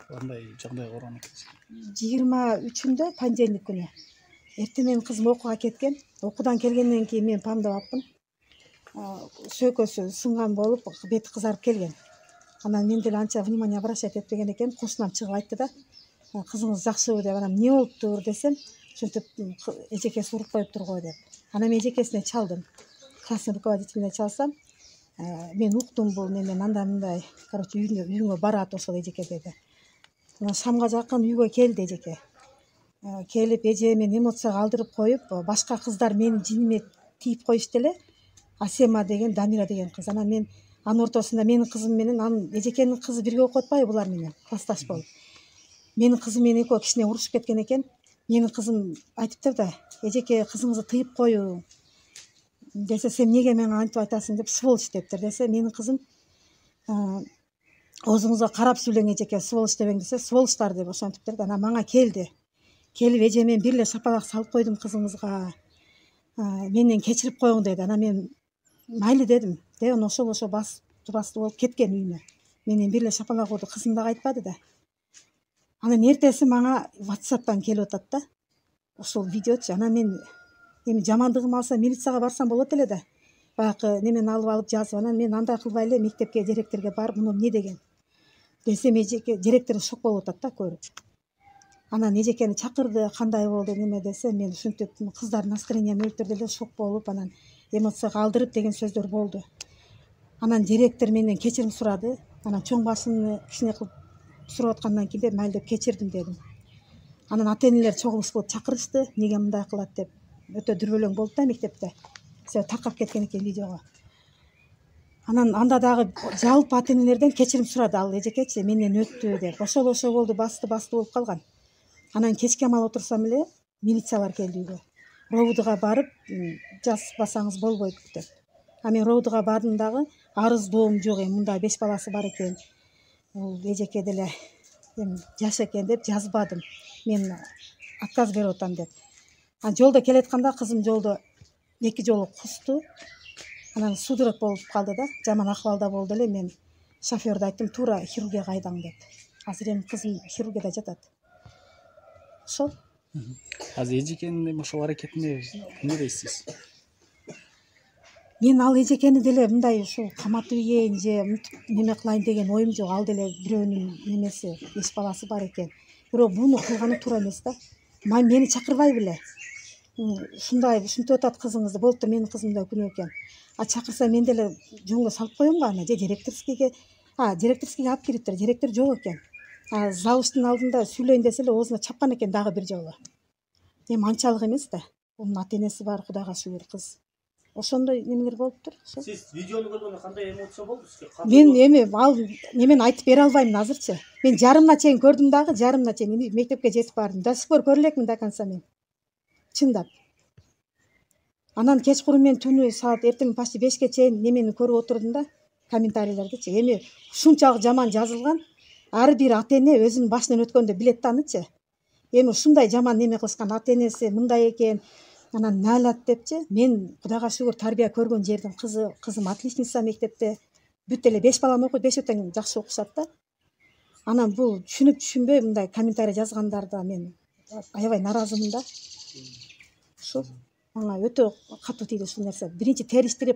кандай жагдайга урган экенсиз? 23-ндө понедельник күнү. Эртең менин кызым окууга кеткен. Окуудан келгенден кийин мен памдап аптым. Сөйкөсү сынган болуп, бети кызарып келген. Анан мен деле анча внимание обращать этпеген экен. Кошунам чыгып айтты да, кызыңыз жакшыбы деп, анан эмне болуптур десем, ушинтип эжекеси уруп коюптур го деп. Анан мен эжекесине чалдым. Классный руководителине чалсам, мен уктум бул менен андай мындай, короче, үйүңө барат ошол эжеке деди. Анан шамга жакын үйгө келди эжеке. Келип эже мен эмоцияга алдырып коюп, башка кыздар менин жиниме тийип коюшту эле. Асема деген, Дамира деген кыз. Анан мен анын ортосунда менин кызым менен анын эжекенин кызы бирге окуп атпайбы булар менен, классташ болуп. Менин кызым менен экөө кичине урушуп кеткен экен. Менин кызым айтыптыр да, эжеке кызыңызды тыйып коюу десе, сен эмнеге мага антип айтасың деп, сволочь дептир десе, менин кызым оозуңузга карап сүйлөң эжеке, сволочь дебең десе, сволочтар деп ошентиптир да. Анан мага келди. Келип эже мен бир эле шапалак салып койдум кызыңызга. Менден кечирип коюң деди. Анан мен майлы дедим. Ошол басты болуп кеткен үйүнө. Менен бир эле шапалак урду, кызым дагы айтпады да. Анан эртеси мага WhatsApp'тан келип атат да. Ошол видеочу. Анан мен эми жамандыгым алса милицияга барсам болот эле да. Баягы немени алып жазып, анан мен андай кылбай эле мектепке, директорге барып, муну эмне деген десем, эжеке директор шок болуп атат да көрүп. Анан эжекени чакырды, кандай болду неме десе, мен ушинтип кыздардын настроением өлтүрдү эле, шок болуп, анан эмоцияга алдырып деген сөздөр болду. Анан директор менден кечирим сурады. Анан чоң башымды кичине кылып сурап аткандан кийин майлы деп кечирдим дедим. Анан ата-энелер чогулуш болуп чакырышты, эмнеге мындай кылат деп. Өтө дүрбөлөң болду да мектепте. Себеби таркап кеткен экен видеого. Анан анда дагы жалпы ата-энелерден кечирим сурады ал эжекечи, менден өттү деп. Ошол болду, басты болуп калган. Анан кечке амал отурсам эле милициялар келди үйгө. Ровдуга барып, жазбасаңыз болбойт деп. Мен Ровдуга бардым дагы, арыздоом жок, мындай 5 баласы бар экен. Бул эжеке деле жаш экен деп жазбадым. Мен отказ берип атам деп. Жолдо келатканда кызым жолдо 2 жолу кусту. Анан судорог болуп калды да, жаман акыбалда болду эле. Мен шофёрдө айттым, туура хирургияга айдаң деп. Азыр эми кызым хирургияда жатат. Ошол. Азыр эжекенин ошол аракетине эмне дейсиз? Мен ал эжекени деле мындай ушул каматып ийейин же неме кылайын деген оюм жок. Ал деле бирөөнүн немеси, 5 баласы бар экен. Бирок буну кылганы туура эмес да. Мени чакырбай беле. Ушинтип атат кызыңызды, болуптур, менин кызым да күнөө экен. Чакырса мен деле жөнгө салып коем го аны, же директорскийге алып кириптир. Директор жок экен. Завучтун алдында сүйлөйүн десе эле оозуна чапкан экен дагы бир жолу. Эми анчалык эмес да. Онун ата-энеси бар, Кудайга шүгүр, кыз. Ошондой немелер болуптур. Сиз видеону көргөндө кандай эмоция болду сизге? Мен эми ал немени айтып бере албайм азырчы. Мен жарымына чейин көрдүм дагы, жарымына чейин мектепке жетип бардым. До сих пор көрө элекмин до конца мен. Чындап. Анан кечкурун мен түнү саат эртең почти 5ке чейин немени көрүп отурдум да, комментарийлердичи. Эми ушунчалык жаман жазылган, ар бир ата-эне өзүнүн башынан өткөндө билет да анычы. Эми ушундай жаман неме кылышкан ата-энеси мындай экен, анан налят депчи. Мен Кудайга шүгүр тарбия көргөн жердин кызым отличница мектепте. Бүт эле 5 балам окуйт, 5 тең жакшы окушат да. Анан бул түшүнбөй мындай комментарий жазгандарда мен аябай нааразымын да. Ушул мага өтө катуу тийди ушул нерсе. Биринчи териштирип